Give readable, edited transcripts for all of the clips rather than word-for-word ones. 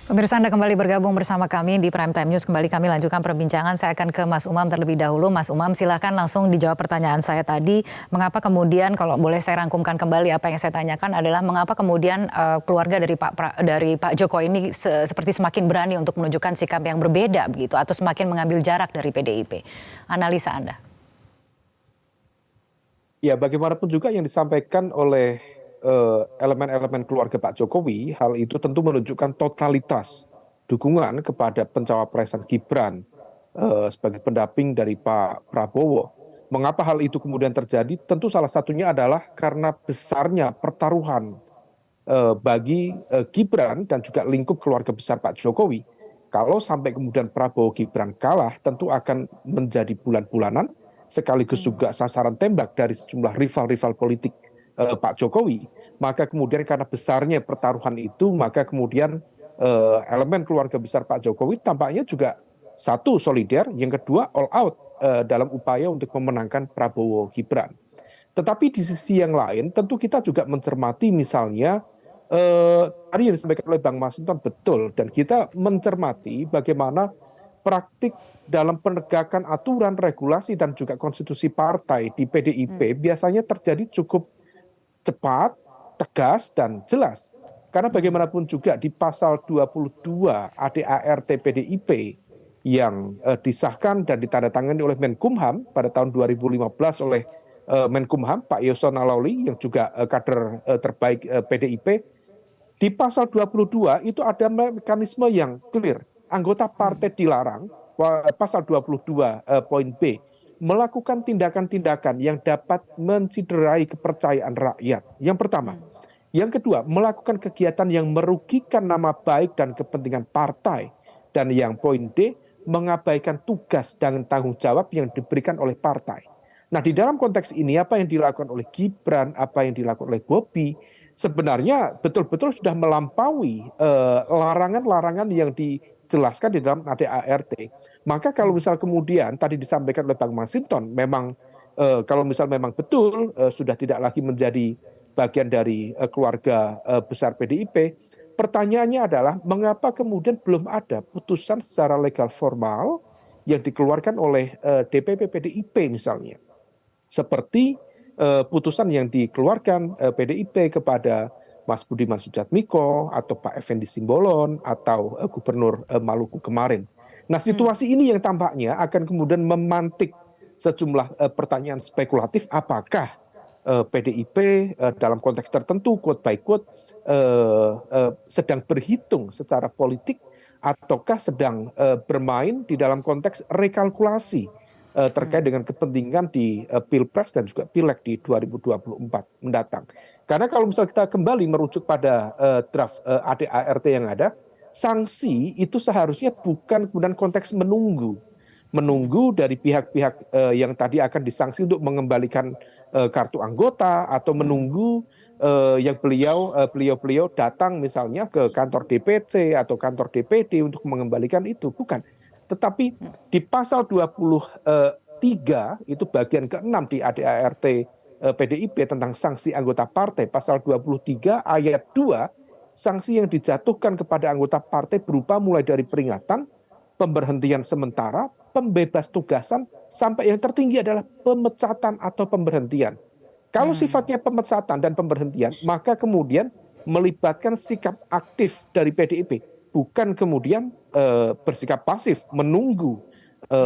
Pemirsa, Anda kembali bergabung bersama kami di Prime Time News. Kembali kami lanjutkan perbincangan. Saya akan ke Mas Umam terlebih dahulu. Mas Umam, silakan langsung dijawab pertanyaan saya tadi. Mengapa kemudian, kalau boleh saya rangkumkan kembali apa yang saya tanyakan adalah mengapa kemudian keluarga dari Pak Jokowi ini seperti semakin berani untuk menunjukkan sikap yang berbeda begitu, atau semakin mengambil jarak dari PDIP. Analisa Anda. Ya, bagaimanapun juga yang disampaikan oleh elemen-elemen keluarga Pak Jokowi, hal itu tentu menunjukkan totalitas dukungan kepada pencawapresan Gibran sebagai pendamping dari Pak Prabowo. Mengapa hal itu kemudian terjadi? Tentu salah satunya adalah karena besarnya pertaruhan bagi Gibran dan juga lingkup keluarga besar Pak Jokowi. Kalau sampai kemudian Prabowo Gibran kalah, tentu akan menjadi bulan-bulanan sekaligus juga sasaran tembak dari sejumlah rival-rival politik Pak Jokowi. Maka kemudian karena besarnya pertaruhan itu, maka kemudian elemen keluarga besar Pak Jokowi tampaknya juga satu solider, yang kedua all out dalam upaya untuk memenangkan Prabowo Gibran. Tetapi di sisi yang lain tentu kita juga mencermati misalnya tadi yang disampaikan oleh Bang Masinton betul, dan kita mencermati bagaimana praktik dalam penegakan aturan, regulasi dan juga konstitusi partai di PDIP biasanya terjadi cukup cepat, tegas dan jelas. Karena bagaimanapun juga di pasal 22 ADART PDIP yang disahkan dan ditandatangani oleh Menkumham pada tahun 2015 oleh Menkumham Pak Yasona Lawli yang juga kader terbaik PDIP, di pasal 22 itu ada mekanisme yang clear. Anggota partai dilarang, pasal 22 poin B, melakukan tindakan-tindakan yang dapat menciderai kepercayaan rakyat. Yang pertama. Yang kedua, melakukan kegiatan yang merugikan nama baik dan kepentingan partai. Dan yang poin D, mengabaikan tugas dan tanggung jawab yang diberikan oleh partai. Nah, di dalam konteks ini apa yang dilakukan oleh Gibran, apa yang dilakukan oleh Bobi, sebenarnya betul-betul sudah melampaui larangan-larangan yang dijelaskan di dalam ADART. Maka kalau misal kemudian tadi disampaikan oleh Bang Masinton, memang kalau misal memang betul sudah tidak lagi menjadi bagian dari keluarga besar PDIP, pertanyaannya adalah mengapa kemudian belum ada putusan secara legal formal yang dikeluarkan oleh DPP PDIP misalnya. Seperti putusan yang dikeluarkan PDIP kepada Mas Budiman Sujatmiko atau Pak Effendi Simbolon atau Gubernur Maluku kemarin. Nah, situasi ini yang tampaknya akan kemudian memantik sejumlah pertanyaan spekulatif, apakah PDIP dalam konteks tertentu, quote by quote, sedang berhitung secara politik ataukah sedang bermain di dalam konteks rekalkulasi terkait dengan kepentingan di Pilpres dan juga Pileg di 2024 mendatang. Karena kalau misalnya kita kembali merujuk pada draft ADART yang ada, sanksi itu seharusnya bukan kemudian konteks menunggu dari pihak-pihak yang tadi akan disanksi untuk mengembalikan kartu anggota atau menunggu yang beliau datang misalnya ke kantor DPC atau kantor DPD untuk mengembalikan itu, bukan. Tetapi di pasal 23 itu bagian ke-6 di ADART PDIP tentang sanksi anggota partai, pasal 23 ayat 2, sanksi yang dijatuhkan kepada anggota partai berupa mulai dari peringatan, pemberhentian sementara, pembebas tugasan, sampai yang tertinggi adalah pemecatan atau pemberhentian. Kalau sifatnya pemecatan dan pemberhentian, maka kemudian melibatkan sikap aktif dari PDIP, bukan kemudian bersikap pasif menunggu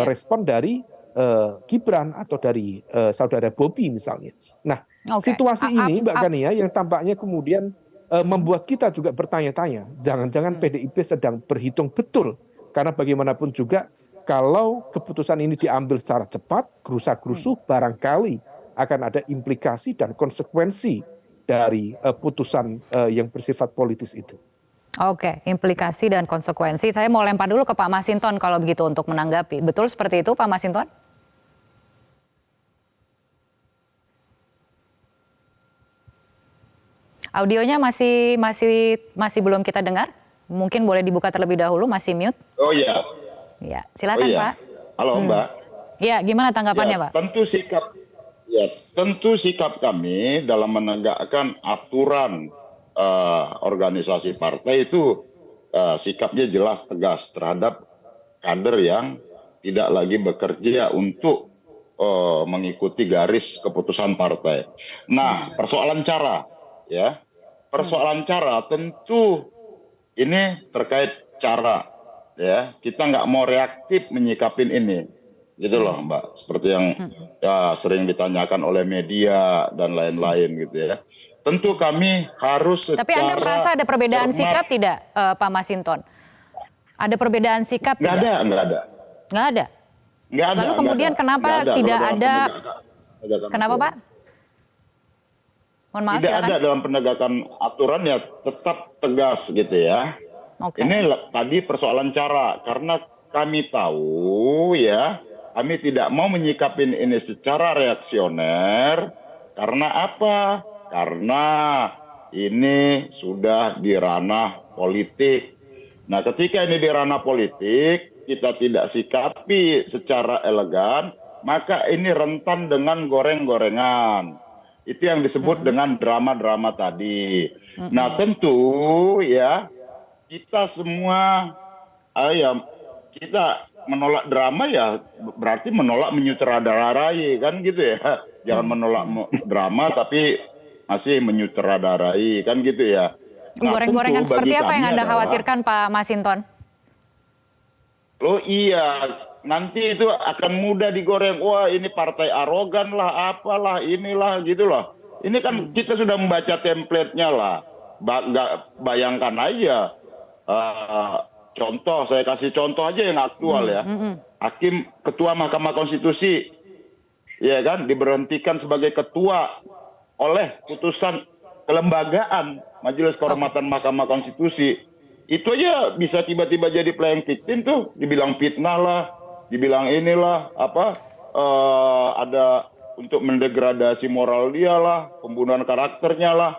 respon dari Gibran atau dari saudara Bobi misalnya. Nah, situasi ini Mbak Kania yang tampaknya kemudian membuat kita juga bertanya-tanya, jangan-jangan PDIP sedang berhitung betul, karena bagaimanapun juga kalau keputusan ini diambil secara cepat, gerusa-gerusu, barangkali akan ada implikasi dan konsekuensi dari putusan yang bersifat politis itu. Oke, implikasi dan konsekuensi. Saya mau lempar dulu ke Pak Masinton kalau begitu untuk menanggapi. Betul seperti itu Pak Masinton? Audionya masih belum kita dengar. Mungkin boleh dibuka terlebih dahulu, masih mute. Oh iya. Ya, silakan Pak. Halo Mbak. Ya, gimana tanggapannya Pak? Tentu sikap kami dalam menegakkan aturan organisasi partai itu sikapnya jelas tegas terhadap kader yang tidak lagi bekerja untuk mengikuti garis keputusan partai. Nah, persoalan cara, ya, persoalan cara tentu ini terkait cara, ya. Kita nggak mau reaktif menyikapin ini, gitu loh, Mbak. Seperti yang ya sering ditanyakan oleh media dan lain-lain, gitu ya. Tentu kami harus secara Tapi Anda merasa ada perbedaan cermat. sikap tidak, Pak Masinton? Ada perbedaan sikap Nggak tidak? ada, nggak ada. Nggak ada. Nggak ada. Lalu nggak kemudian ada. kenapa Nggak ada tidak kalau dalam ada? penegakan Kenapa, aturan. Pak? Mohon maaf, Tidak silakan. ada dalam penegakan aturan, ya tetap tegas gitu ya. Oke. Ini tadi persoalan cara, karena kami tahu ya, kami tidak mau menyikapin ini secara reaksioner. Karena apa? Karena ini sudah di ranah politik. Nah, ketika ini di ranah politik, kita tidak sikapi secara elegan, maka ini rentan dengan goreng-gorengan. Itu yang disebut dengan drama-drama tadi. Nah, tentu ya, kita semua, ya, kita menolak drama ya berarti menolak menyutradarai, kan gitu ya. Jangan menolak drama tapi masih menyutradarai, kan gitu ya. Nah, Goreng-gorengan tentu seperti bagi apa yang kami Anda adalah, khawatirkan, Pak Masinton? oh iya, nanti itu akan mudah digoreng. Wah, ini partai arogan lah, apalah, inilah, gitu loh. Ini kan kita sudah membaca template-nya lah. Bayangkan aja. Contoh, saya kasih contoh aja yang aktual ya. Hakim Ketua Mahkamah Konstitusi, ya kan, diberhentikan sebagai ketua oleh putusan kelembagaan Majelis Kehormatan Mahkamah Konstitusi. Itu aja bisa tiba-tiba jadi playing victim tuh, dibilang fitnah lah, dibilang inilah ada untuk mendegradasi moral dia lah, pembunuhan karakternya lah.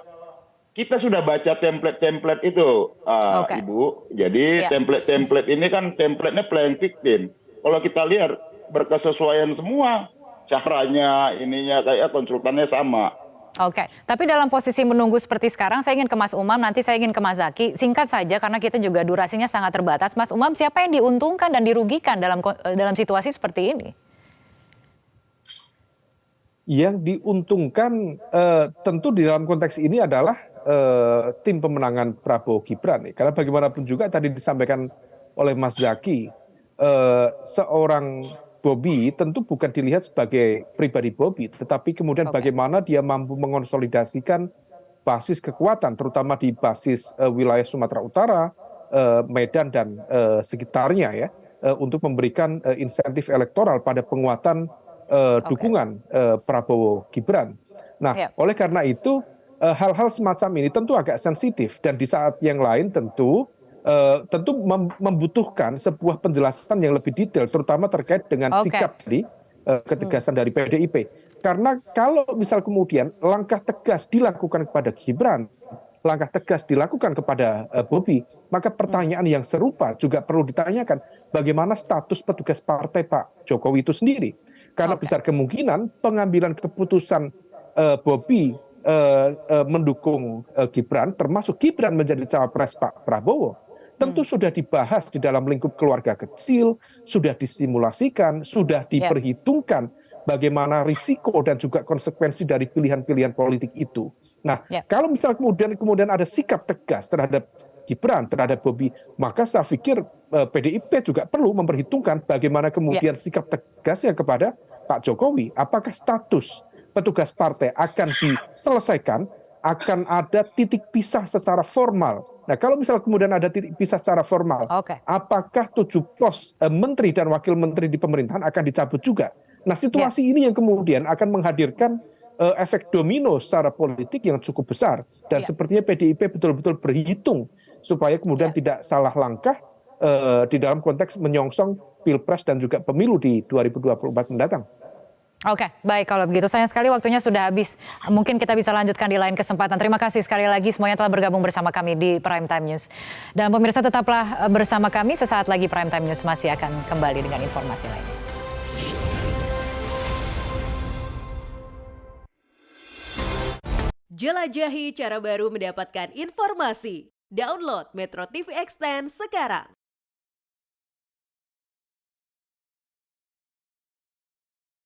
Kita sudah baca template-template itu, Ibu. Jadi template-template ini kan template-nya playing victim. Kalau kita lihat berkesesuaian semua, caranya, ininya kayak konsultannya sama. Oke, tapi dalam posisi menunggu seperti sekarang, saya ingin ke Mas Umam, nanti saya ingin ke Mas Zaky. Singkat saja, karena kita juga durasinya sangat terbatas. Mas Umam, siapa yang diuntungkan dan dirugikan dalam situasi seperti ini? Yang diuntungkan tentu di dalam konteks ini adalah tim pemenangan Prabowo Gibran. Karena bagaimanapun juga tadi disampaikan oleh Mas Zaky, seorang Bobi tentu bukan dilihat sebagai pribadi Bobi, tetapi kemudian bagaimana dia mampu mengonsolidasikan basis kekuatan, terutama di basis wilayah Sumatera Utara, Medan dan sekitarnya ya, untuk memberikan insentif elektoral pada penguatan dukungan Prabowo Gibran. Nah, oleh karena itu hal-hal semacam ini tentu agak sensitif dan di saat yang lain tentu membutuhkan sebuah penjelasan yang lebih detail, terutama terkait dengan sikap dari ketegasan dari PDIP. Karena kalau misal kemudian langkah tegas dilakukan kepada Gibran, langkah tegas dilakukan kepada Bobi, maka pertanyaan yang serupa juga perlu ditanyakan, bagaimana status petugas partai Pak Jokowi itu sendiri. Karena besar kemungkinan pengambilan keputusan Bobi mendukung Gibran, termasuk Gibran menjadi cawapres Pak Prabowo, tentu sudah dibahas di dalam lingkup keluarga kecil, sudah disimulasikan, sudah diperhitungkan bagaimana risiko dan juga konsekuensi dari pilihan-pilihan politik itu. Nah, kalau misal kemudian ada sikap tegas terhadap Gibran, terhadap Bobi, maka saya pikir PDIP juga perlu memperhitungkan bagaimana kemudian sikap tegasnya kepada Pak Jokowi. Apakah status petugas partai akan diselesaikan, akan ada titik pisah secara formal. Nah, kalau misal kemudian ada titik pisah secara formal, apakah 7 pos menteri dan wakil menteri di pemerintahan akan dicabut juga? Nah, situasi ini yang kemudian akan menghadirkan efek domino secara politik yang cukup besar. Dan sepertinya PDIP betul-betul berhitung supaya kemudian tidak salah langkah di dalam konteks menyongsong Pilpres dan juga pemilu di 2024 mendatang. Oke, baik kalau begitu. Sayang sekali waktunya sudah habis. Mungkin kita bisa lanjutkan di lain kesempatan. Terima kasih sekali lagi semuanya telah bergabung bersama kami di Prime Time News. Dan pemirsa tetaplah bersama kami, sesaat lagi Prime Time News masih akan kembali dengan informasi lain. Jelajahi cara baru mendapatkan informasi. Download Metro TV Extend sekarang.